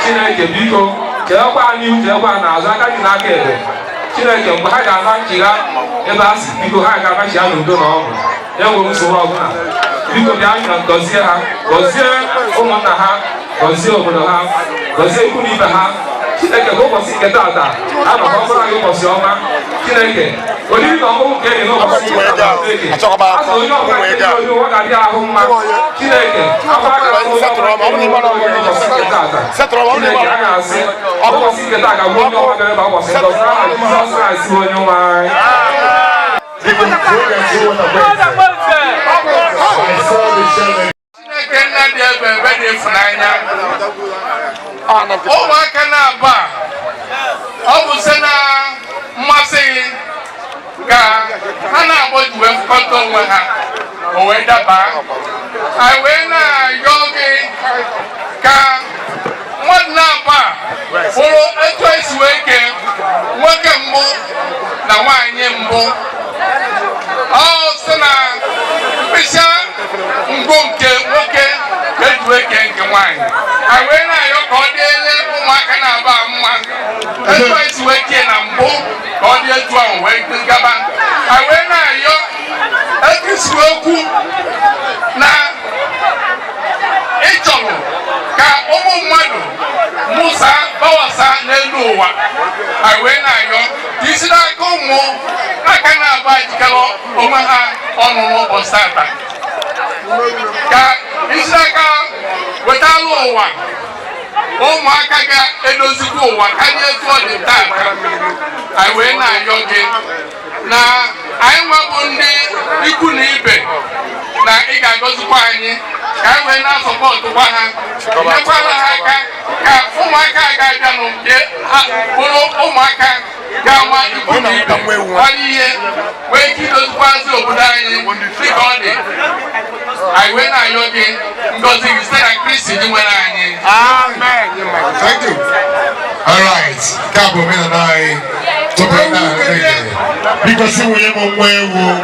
Chineke biko cheekwa ha n'ihu cheekwa ha n'azụ aka dị n'aka ebe Chineke mgbe ha ga-ama nchigha ebe a sị biko ha ga-amachi ha n'udo na ọṅụ enweghị nsogbu ọbụla biko bịa gọzie ha gọzie ụmụnna ha gọzie obodo ha gọzie ikwu na ibe ha Chineke bụ ụbọchị nke tata anọkwa ọbụla gị ụbọchị ọma Chineke oriri na ọṅụṅụ nke enyi n'ụbọchị nke tata asị onye ọbụla nke onye ụwa ga-adị ahụ mma Chineke akwa aka n'ụbọchị nke tata Chineke a ga-asị ụbọchị nke taa ga-abụ onye ọma bịara ebe ụbọchị ndọzi n'aha Jizọs Kraịst bụ onye nwe anyị. Chineke nna dị ebe ebe dị ịfụnanya ụmụaka na-aba ọ bụ site na mmasị ka ha na-agbaji wee fụkọta onwe ha o wee daba anyị wee na-ayọ gị ka mmadụ na-aba bụrụ etu esi wee kee nwoke mbụ na nwaanyị mbụ ọ sị na mkpịsị ngụ nke nwoke ka eji wee kee nke nwaanyị anyị wee na-ayọ ka ọ dịele ụmụaka na-aba mma etu esi wee kee na mbụ ka ọ dị etu ahụ wee gaba anyị wee na-ayọ etu isi wee kwu na ịchọrọ ka ụmụ mmadụ mụsa gbawasa n'elu ụwa anyị wee na-ayọ ka isi n'aka ụmụ aka na-aba jikọrọ onwe ha ọnụ n'ụbọchị tata ka isi n'aka wetalụ ụwa ụmụaka ga-edozikwa ụwa karịa etu ọ dị tata anyị wee na-ayọ gị na anyị nwebụ ndị ikwu na ibe na ị ga-agọzikwa anyị ka anyị wee na-asọpọtụkwa ha nyekwara ha aka ka ụmụaka ga-abịanụ bụrụ ụmụaka ga-ama ikwu na ibe gbara ihe wee ike idozikwazi obodo anyị dịka ọ dị anyị wee na-ayọ gị ngọzi gị site na Kristi dị nwere anyị. Amen. Thank you. All right. Cabo mena nai. Topo na ndege. Because we yemo mwewu.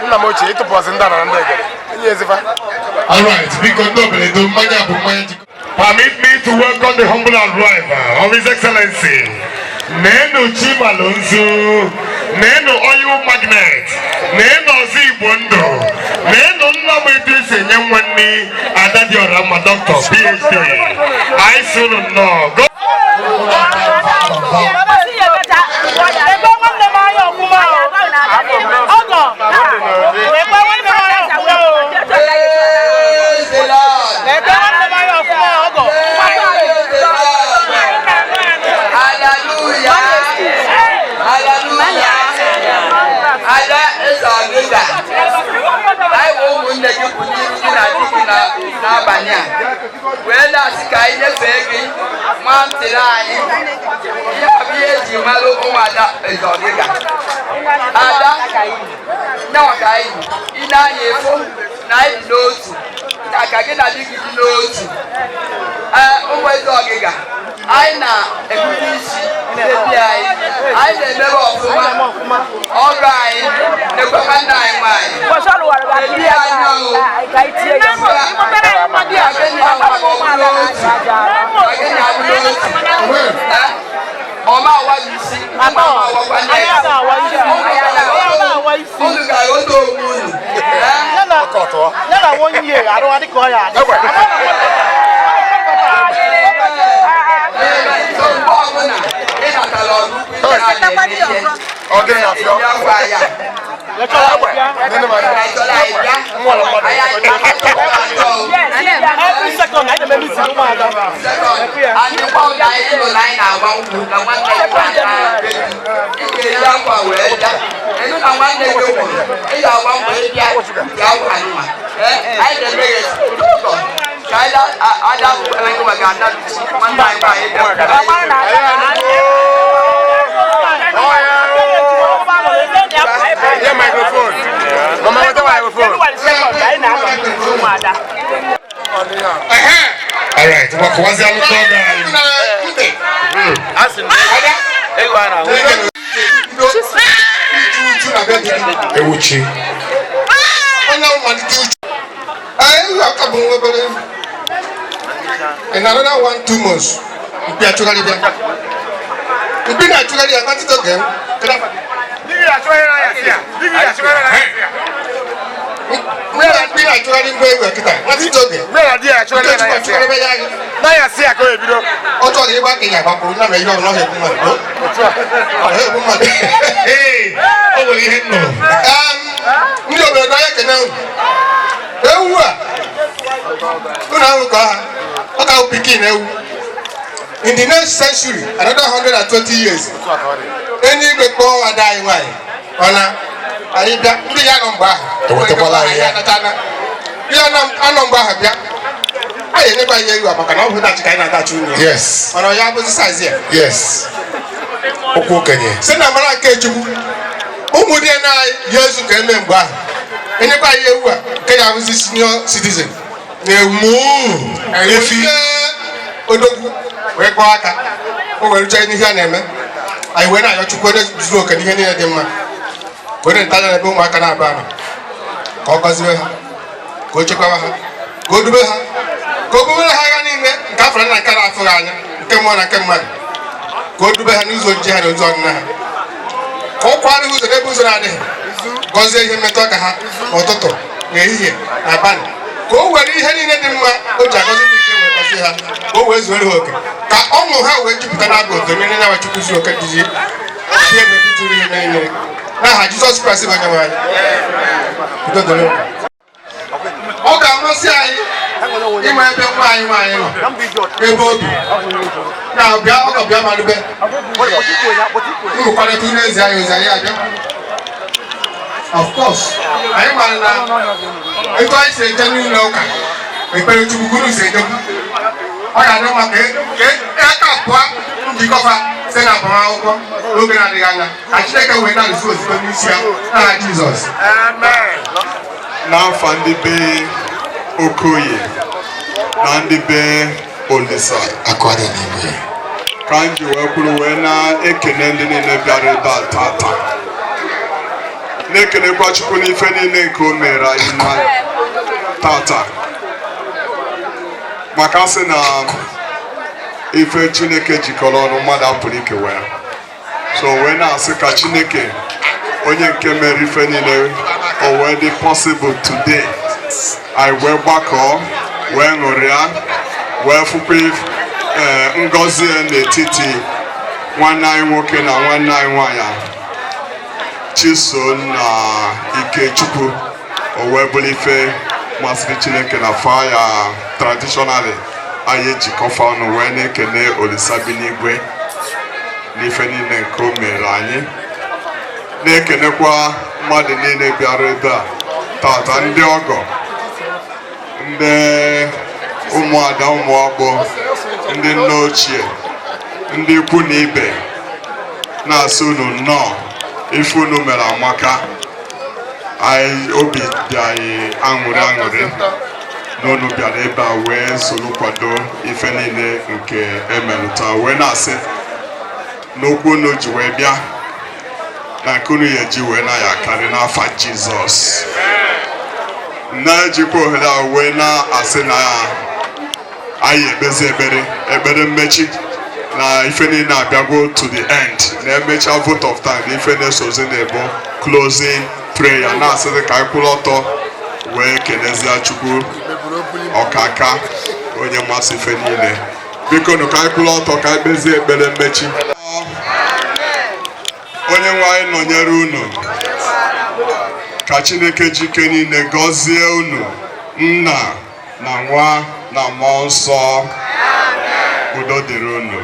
Nna mochi ito po zinda na ndege. Nyezifa. All right. Because nobody do manya bu manya. Permit me to welcome the humble arrival of His Excellency Nenu Chimalonzu, nenu oil magnet, nenu Igbo ndụ, nenu nna m etu esi enye nwa nni Adadiora ma Dr. PhD. Anyị sụrụ nnọọ. I will win the n'abalị a wee na-asị ka anyị nyefee gị ma ntịrị anyị ihe bụ ihe eji mara ụmụada Ezeọgịga ada nyawa ka anyị ị na-anya efo na anyị dị n'otu ka gị na di gị dị n'otu ụmụ Ezeọgịga anyị na-ebute isi n'ebi anyị na-emebe ọfụma ọrụ anyị na-ekwekwa nna anyị nwaanyị ebi anyị ọma awa isi ọma awakwa ndị unu ga-aghọta onwe unu Every second, I don't miss you, mother. And you found that in the line I want to the one day yeah, microphone. Mama, what the microphone? All right, what was the other another 1-2 months. In the next century, another 120 years, any people are dying. I the young bar. I never hear you about that. Yes. On our size here. Yes. Okay. Send a man catch you. Who would years you can remember? Anybody here can have a senior citizen. They move. If you we're Chinese name. I went out to put a smoke and he had them. When I tell you about Canabana, go to Kawaha, go to Beha, go to Hagan, Kafran and Karafurana, come on, come on, go to Beha News on Jihad on Zona. All part who's the rebels are there. Because they have Metaka or Toto, here, Aban. Go where he had in the always very okay. Almost how we took the Nago, the minute I took to look at the Jesus Christ, I don't know. Okay, I'm not saying you might be my now, of course, I am if I say, local, we better to Guru say, I don't want to get send up looking at the Ghana. I check away that is Jesus. Amen. Now, Fandy Bay Okoye, Nandi Bay Oldesa. Accordingly, can't you work when I can end in a very bad tata? Naked a Pachukuni Fenny Neko Mera in my tata. Macasana. Ife Chineke jikọrọ ọnụ mmadụ apụrụ ike wee so wee na-asị ka Chineke onye nke mere ife niile already possible today. I wee gbakọ wee ṅụrịa wee fụkwa ngozi n'etiti nwanne anyị nwoke na nwanne anyị nwanyị Chiso na Ikechukwu. O wee bụrụ ife masịrị Chineke na faya traditionally anyị ejikọfa ọnụ wee na-ekene Olisa bi n'igwe n'ife niile nke o mere anyị, na-ekenekwa mmadụ niile bịara ebe a tata, ndị ọgọ, ndị ụmụada ụmụọgbọ, ndị nne ochie, ndị ikwu na ibe, na-asị unu nnọọ, ife unu mere amaka. Anyị obi dị anyị aṅụrị na unu bịara ebe a wee soro kwado ife niile nke emerụta, wee na-asị n'okwu unu ji wee bịa na nke unu ya eji wee na ya karị n'afa Jizọs. Na-ejikwa ohere a wee na-asị na anyị ekpezi ekpere mmechi na ife niile abịago to the end, na emecha vote of thanks ife na-esozi na-ebu closing prayer, na-asị ka anyị kwụrụ ọtọ wee kenezie Chukwu ọkaka onye mmasị ife niile. Biko nụ ka anyị kwụrụ ọtọ ka anyị kpezie ekpere mmechi. Onye nwe anyị nọnyere unu, ka Chineke jike niile gọzie unu, Nna na Nwa na Mmụọ Nsọ. Udo dịrị unu.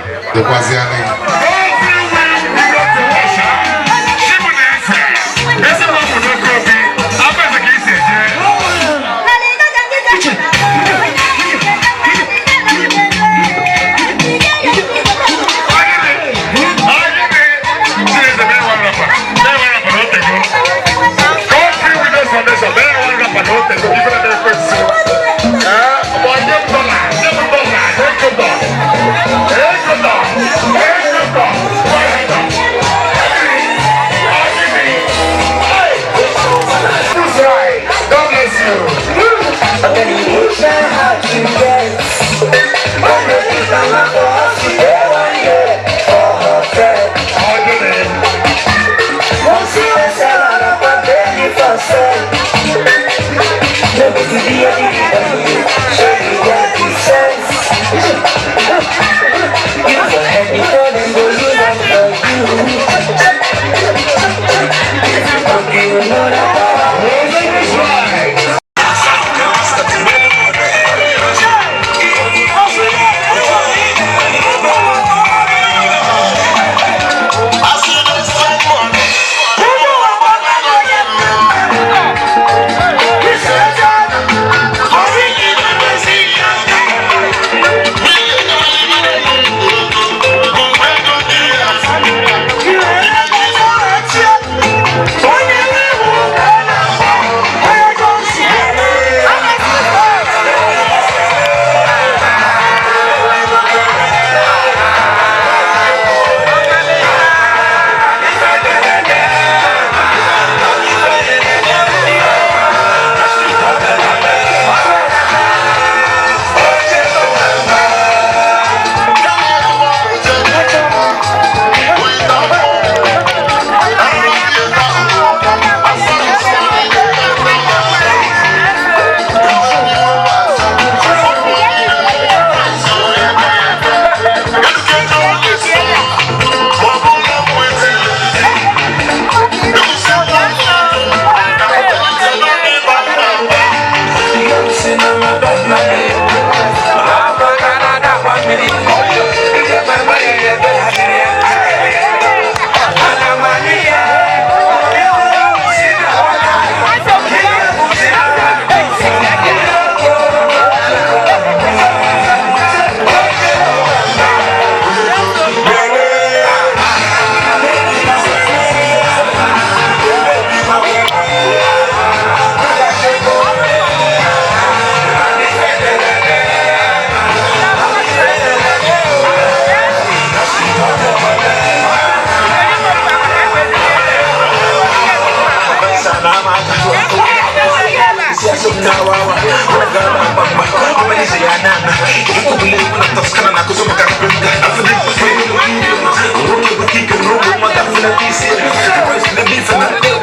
Let me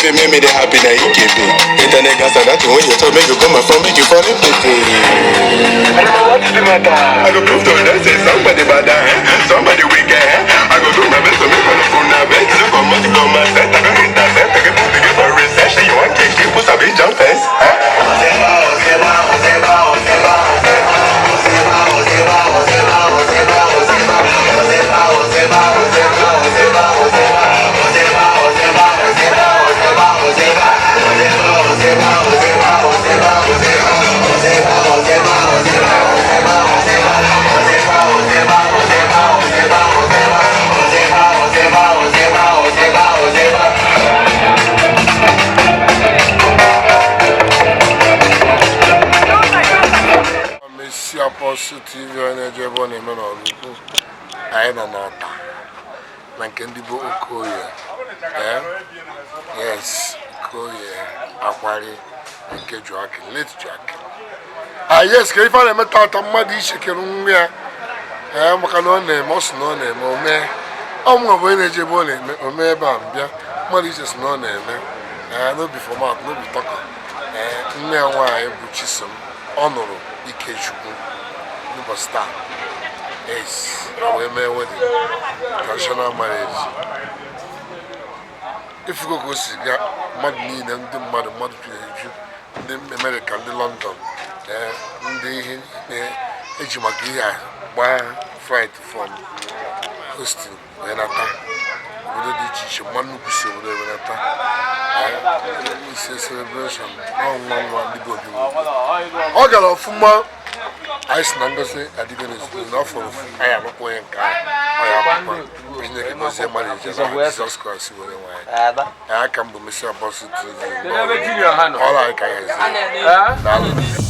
you make me the happy that you give me. Internet gas and that when you talk, make you come from, make you fall in pity. What's the matter? I go prove to them, say somebody bad, somebody wicked. I go do my best to make one phone now, bet you come on, you come and set. I go intercept, I go put together a recession. You want cake, you put a big jump fence. Apostle TV na-eje ebe ọ na-eme n'ọlụkwu anyị nọ n'ọta na nke ndị bụ Okoye yes Okoye Akwari nke Joakim late Joakim yes ka ife a na-eme tata mmadụ ichekere nwa ya maka na ọ na-eme ọ sị na ọ na-eme ome ọmụma bụ onye na-eje ebe ọ na-eme ome ebe a mbịa mmadụ iche sị na ọ na-eme n'obi format n'obi tọka nne ya nwaanyị bụ Chisom ọ nụrụ Ikechukwu n'ụbọchị taa yes wee mee wedding traditional marriage ifugo ka o si ga mmadụ niile ndị mmadụ juru eju ndị Amerịka ndị London ndị ihe eji maka ihe a gbaa flight from Houston wee nata obodo dị iche iche mma nnukwu si obodo wee nata ise celebration nwa ndị bụ obi ọ gara ọfụma anyị si na ngozi adịgo n'ezugbo na ọ fọrọ anyị amakwa onye nke ọ ya akwụkwa Chineke gozie mmadụ ije na Jizọs Kraịst were nwaanyị aka mbụ Messi Apostle TV ọrụ anyị ka ya ezi